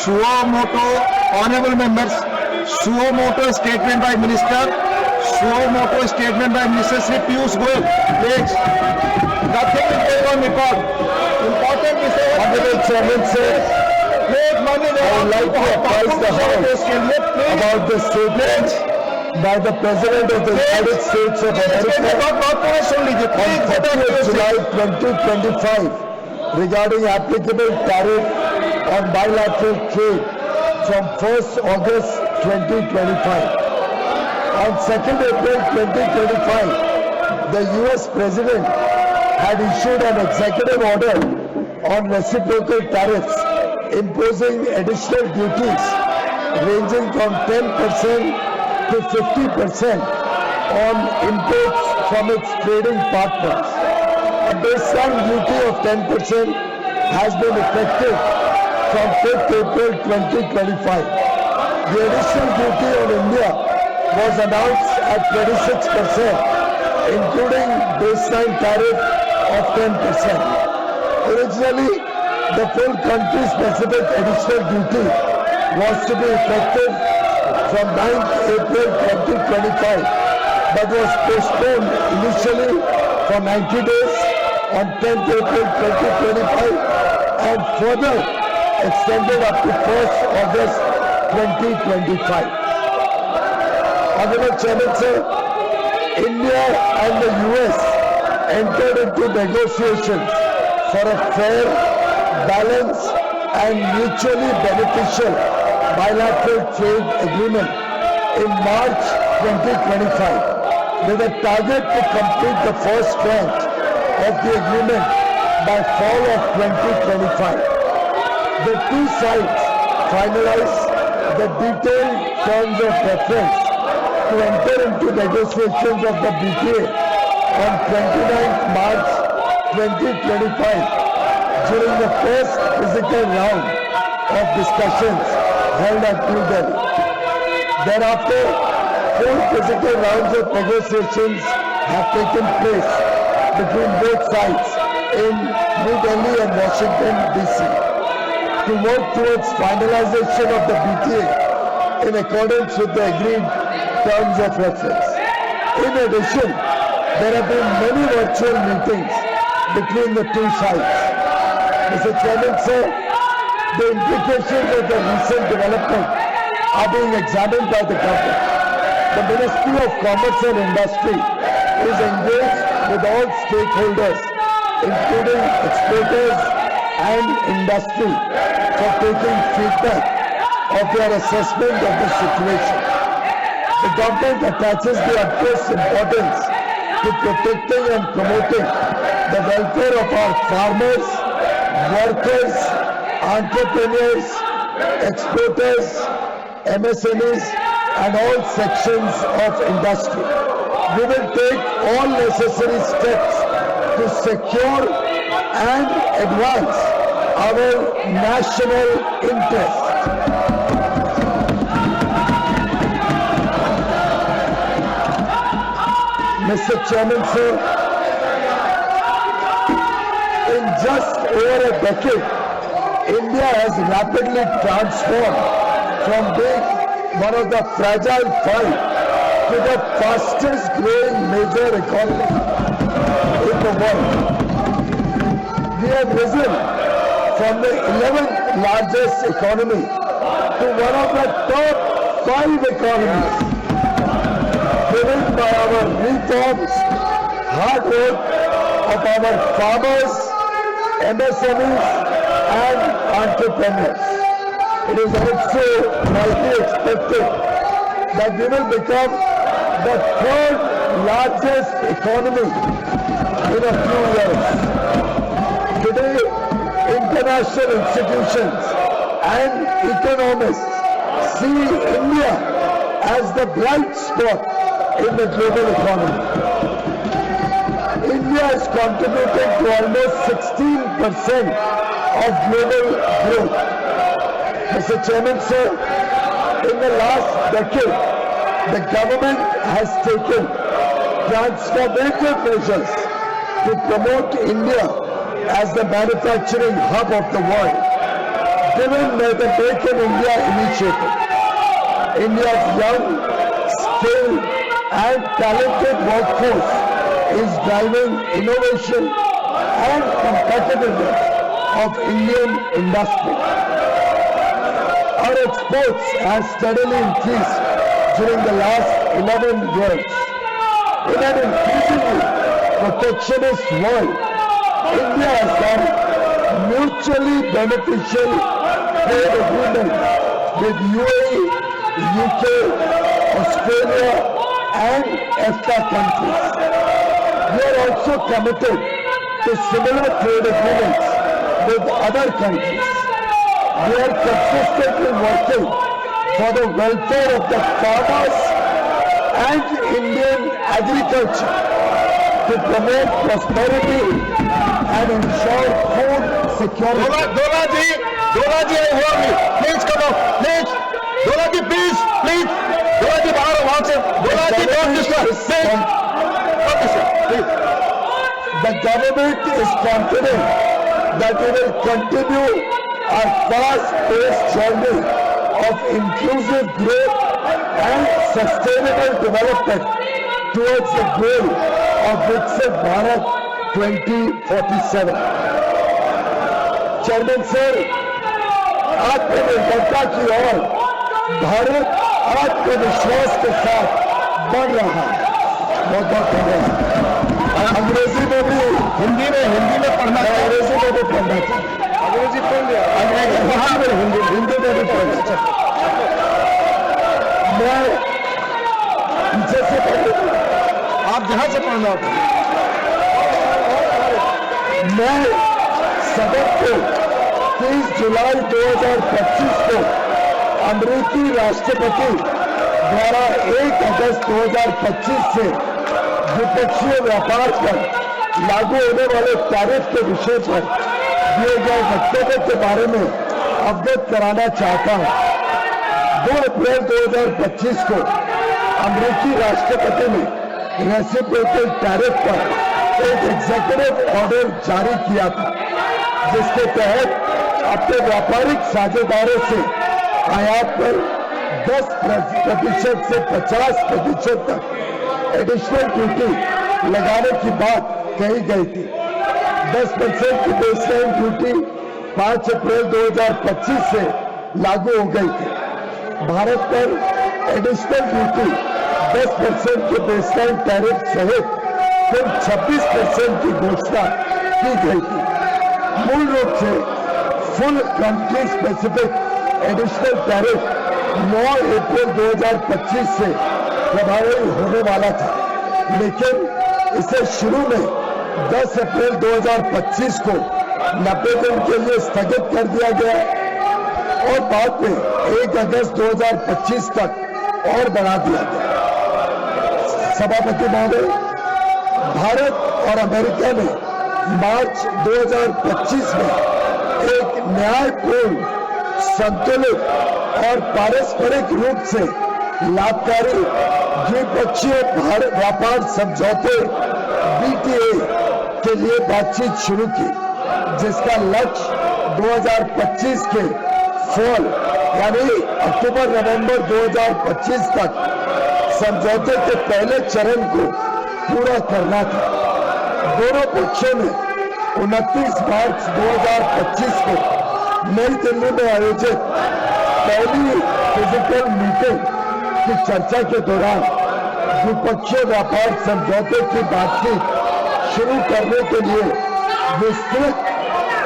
suo moto, honorable members, suo moto statement by Minister, suo moto statement by Mr. Sri Piyush Goyal. Please. Nothing is going on record. Important is Honorable Chairman sir, I would like to apprise the House about the statement by the President of the United States of America on 30th July 2025 regarding applicable tariff on bilateral trade from 1st August 2025. On 2nd April 2025, the US President had issued an executive order on reciprocal tariffs imposing additional duties ranging from 10% to 50% on imports from its trading partners. A baseline duty of 10% has been effective from 5th April 2025. The additional duty on India was announced at 26%, including baseline tariff of 10%. Originally, the full country-specific additional duty was to be effective from 9th April 2025, but was postponed initially for 90 days on 10th April 2025 and further extended up to 1st August 2025. Honorable Chairman sir, India and the US entered into negotiations for a fair, balanced and mutually beneficial bilateral trade agreement in March 2025 with a target to complete the first tranche of the agreement by fall of 2025. The two sides finalized the detailed terms of reference to enter into negotiations of the BTA on 29th March 2025 during the first physical round of discussions held at New Delhi. Thereafter, 4 physical rounds of negotiations have taken place between both sides in New Delhi and Washington, D.C. to work towards finalization of the BTA in accordance with the agreed terms of reference. In addition, there have been many virtual meetings between the two sides. Mr. Chairman, sir, the implications of the recent development are being examined by the government. The Ministry of Commerce and Industry is engaged with all stakeholders, including exporters and industry, for taking feedback of their assessment of the situation. The government attaches the utmost importance to protecting and promoting the welfare of our farmers, workers, entrepreneurs, exporters, MSMEs and all sections of industry. We will take all necessary steps to secure and advance our national interest. Mr. Chairman, sir, in just over a decade, India has rapidly transformed from being one of the fragile 5 to the fastest growing major economy in the world. We have risen from the 11th largest economy to one of the top 5 economies, driven by our reforms, hard work of our farmers, MSMEs and entrepreneurs. It is also widely expected that we will become the 3rd largest economy in a few years. Today, international institutions and economists see India as the bright spot in the global economy. India is contributing to almost 16% of global growth. Mr. Chairman, sir, in the last decade, the government has taken transformative measures to promote India as the manufacturing hub of the world. driven by the Make in India initiative. India's young, skilled and talented workforce is driving innovation and competitiveness of Indian industry. Our exports have steadily increased during the last 11 years. In an increasingly protectionist world, India has done mutually beneficial trade agreements with UAE, UK, Australia and EFTA countries. We are also committed to similar trade agreements with other countries. We are consistently working for the welfare of the farmers and Indian agriculture to promote prosperity and ensure food security. Dola ji, I hear me. Please come up. Please. Dola ji, please. Please. Dola ji, बाहर वहां से. Dola ji, don't disturb. Please. Okay, sir. Please. The government is confident that we will continue our fast-paced journey of inclusive growth and sustainable development towards the goal of Viksit Bharat 2047. Chairman sir, आत्मनिर्भरता की ओर भारत आत्मविश्वास के साथ बढ़ रहा है. बहुत बहुत धन्यवाद. अंग्रेजी में भी हिंदी में पढ़ना चाहिए. अंग्रेजी में भी पढ़ना चाहिए. अंग्रेजी पढ़ लिया. हिंदी में भी पढ़ना चाहिए. मैं पीछे से पढ़ आप जहां से पढ़ना हो. मैं सदन को 30 जुलाई 2025 को अमेरिकी राष्ट्रपति द्वारा 1 अगस्त 2025 से द्विपक्षीय व्यापार पर लागू होने वाले टैरिफ के विषय पर दिए गए वक्तव्य के बारे में अवगत कराना चाहता हूं. 2 अप्रैल 2025 को अमेरिकी राष्ट्रपति ने रेसिप्रोकल टैरिफ पर एक एग्जीक्यूटिव ऑर्डर जारी किया था, जिसके तहत अपने व्यापारिक साझेदारों से आयात पर 10% से 50% तक एडिशनल ड्यूटी लगाने की बात कही गई थी. 10% की बेसलाइन ड्यूटी 5 अप्रैल 2025 से लागू हो गई थी. भारत पर एडिशनल ड्यूटी 10% के बेसलाइन टैरिफ सहित कुल 26% की घोषणा की गई थी. मूल रूप से full country specific additional tariff 9 अप्रैल 2025 से प्रभावी होने वाला था, लेकिन इसे शुरू में 10 अप्रैल 2025 को 90 दिन के लिए स्थगित कर दिया गया और बाद में 1 अगस्त 2025 तक और बढ़ा दिया गया. सभापति महोदय, भारत और अमेरिका ने मार्च 2025 में एक न्यायपूर्ण, संतुलित और पारस्परिक रूप से लाभकारी द्विपक्षीय व्यापार समझौते BTA के लिए बातचीत शुरू की, जिसका लक्ष्य 2025 के फॉल यानी अक्टूबर-नवंबर 2025 तक समझौते के पहले चरण को पूरा करना था. दोनों पक्षों ने 29 मार्च 2025 को नई दिल्ली में आयोजित पहली फिजिकल मीटिंग की चर्चा के दौरान द्विपक्षीय व्यापार समझौते की बातचीत शुरू करने के लिए विस्तृत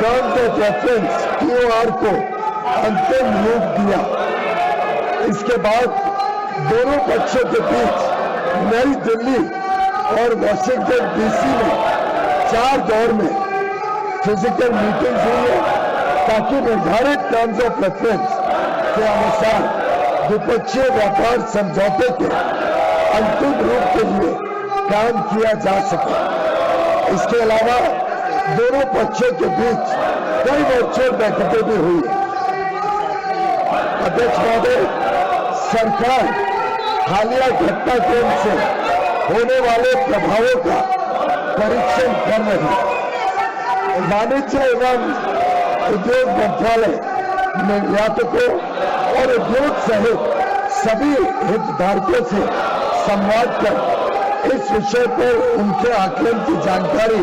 टर्म्स ऑफ रेफरेंस TOR को अंतिम रूप दिया. इसके बाद दोनों पक्षों के बीच नई दिल्ली और वाशिंगटन DC में 4 दौर में फिजिकल मीटिंग्स हुई है, ताकि निर्धारित टर्म्स ऑफ रेफरेंस के अनुसार द्विपक्षीय व्यापार समझौते के अंतिम रूप के लिए काम किया जा सके. इसके अलावा दोनों पक्षों के बीच कई वर्चुअल बैठकें भी हुई है. अध्यक्ष महोदय, सरकार हालिया घटनाक्रम से होने वाले प्रभावों का परीक्षण कर रही है. वाणिज्य एवं उद्योग मंत्रालय निर्यातकों और उद्योग सहित सभी हितधारकों से संवाद कर इस विषय पर उनके आकलन की जानकारी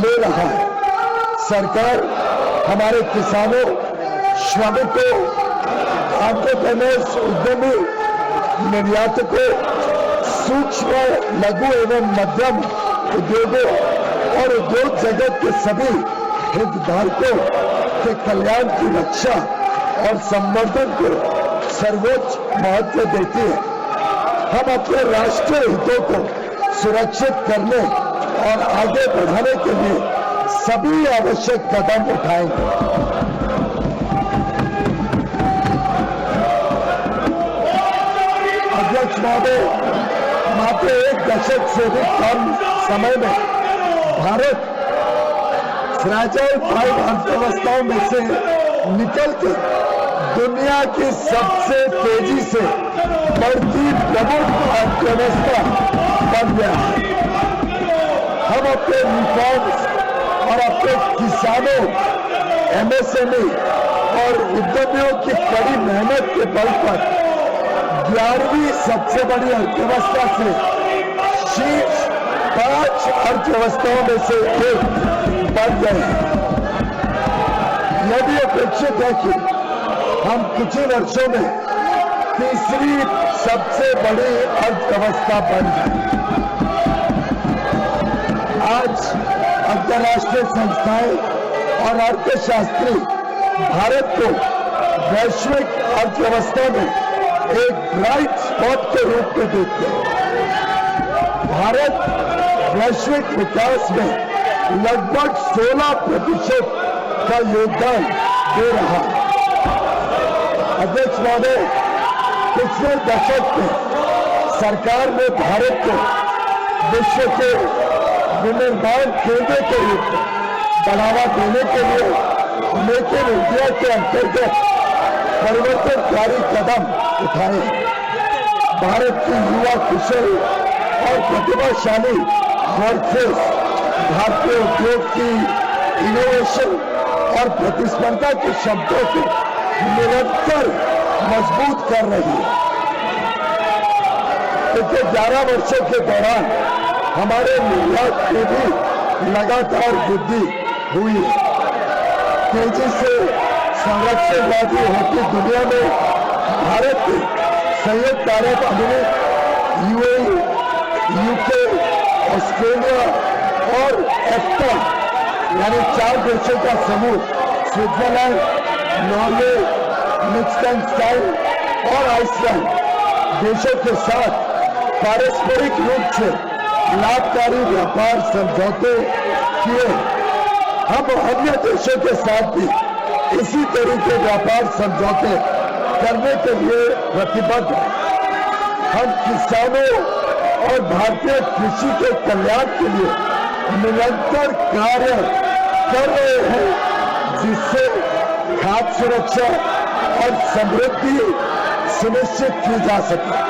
ले रहा है। सरकार हमारे किसानों, श्रमिकों, एंटरप्रेन्योर्स, उद्यमी, निर्यातकों, सूक्ष्म, लघु एवं मध्यम उद्योगों और उद्योग जगत के सभी हितधारकों के कल्याण की रक्षा और संवर्धन को सर्वोच्च महत्व देती है। हम अपने राष्ट्रीय हितों को सुरक्षित करने और आगे बढ़ाने के लिए सभी आवश्यक कदम उठाएंगे। अध्यक्ष महोदय, मात्र एक दशक से भी कम समय में भारत फ्रैजाइल 5 अर्थव्यवस्थाओं में से निकलकर दुनिया की सबसे तेजी से बढ़ती प्रमुख अर्थव्यवस्था बन गया है। हम अपने रिफॉर्म्स और अपने किसानों, एमएसएमई और उद्यमियों की कड़ी मेहनत के बल पर 11वीं सबसे बड़ी अर्थव्यवस्था से शीर्ष 5 अर्थव्यवस्थाओं में से एक बन गए हैं। यह भी अपेक्षित है कि हम कुछ ही वर्षों में तीसरी सबसे बड़ी अर्थव्यवस्था बन जाए। आज अंतर्राष्ट्रीय संस्थाएं और अर्थशास्त्री भारत को वैश्विक अर्थव्यवस्था में एक ब्राइट स्पॉट के रूप में देखते हैं। भारत वैश्विक विकास में लगभग 16% का योगदान दे रहा है। अध्यक्ष महोदय, पिछले दशक में सरकार ने भारत को विश्व के विनिर्माण केंद्र के रूप में बढ़ावा देने के लिए मेक इन इंडिया के अंतर्गत परिवर्तनकारी कदम उठाए। भारत की युवा कुशल और प्रतिभाशाली वर्कफोर्स भारतीय उद्योग की इनोवेशन और प्रतिस्पर्धा की क्षमताओं को निरंतर मजबूत कर रही है। पिछले 11 वर्षों के दौरान हमारे निर्यात में भी लगातार वृद्धि हुई है। तेजी से संरक्षणवादी होती दुनिया में भारत ने संयुक्त अरब अमीरात, यूएई, यूके, ऑस्ट्रेलिया और एफ्टा यानी 4 देशों का समूह स्विट्जरलैंड, नॉर्वे, लिechtenstein और आइसलैंड देशों के साथ पारस्परिक रूप से लाभकारी व्यापार समझौते किए। हम अन्य देशों के साथ भी इसी तरह के व्यापार समझौते करने के लिए प्रतिबद्ध हैं। हम किसानों और भारतीय कृषि के कल्याण के लिए निरंतर कार्य कर रहे हैं, जिससे खाद्य सुरक्षा और समृद्धि सुनिश्चित की जा सके।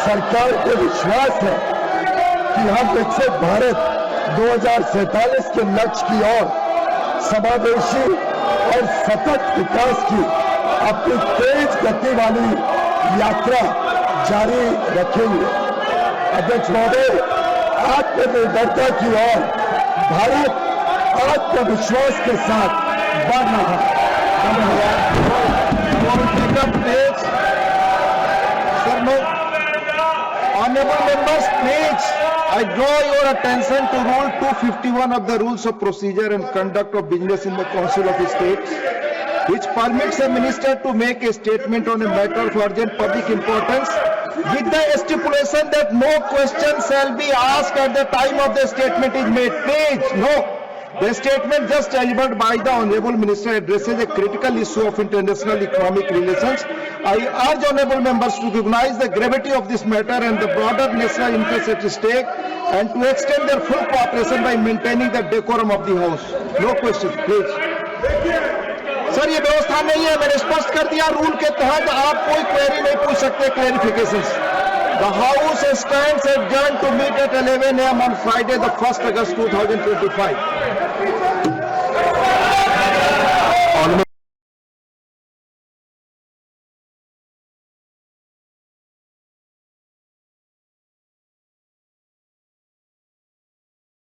सरकार को विश्वास है कि हम विकसित भारत 2047 के लक्ष्य की ओर समावेशी और सतत विकास की अपनी तेज गति वाली यात्रा जारी रखेंगे। अध्यक्ष महोदय, आत्मनिर्भरता की ओर भारत आत्मविश्वास के साथ बढ़ रहा है। Honorable members, please, I draw your attention to Rule 251 of the Rules of Procedure and Conduct of Business in the Council of States, which permits a minister to make a statement on a matter of urgent public importance, with the stipulation that no question shall be asked at the time of the statement is made. Please, no. The statement just delivered by the Honorable Minister addresses a critical issue of international economic relations. I urge Honorable members to recognize the gravity of this matter and the broader national interest at stake, and to extend their full cooperation by maintaining the decorum of the House. No questions, please. Sir, ये व्यवस्था नहीं है, मैंने स्पष्ट कर दिया। Rule के तहत आप कोई क्वेरी नहीं पूछ सकते, clarifications. The House stands adjourned to meet at 11 AM on Friday, the 1st August 2025.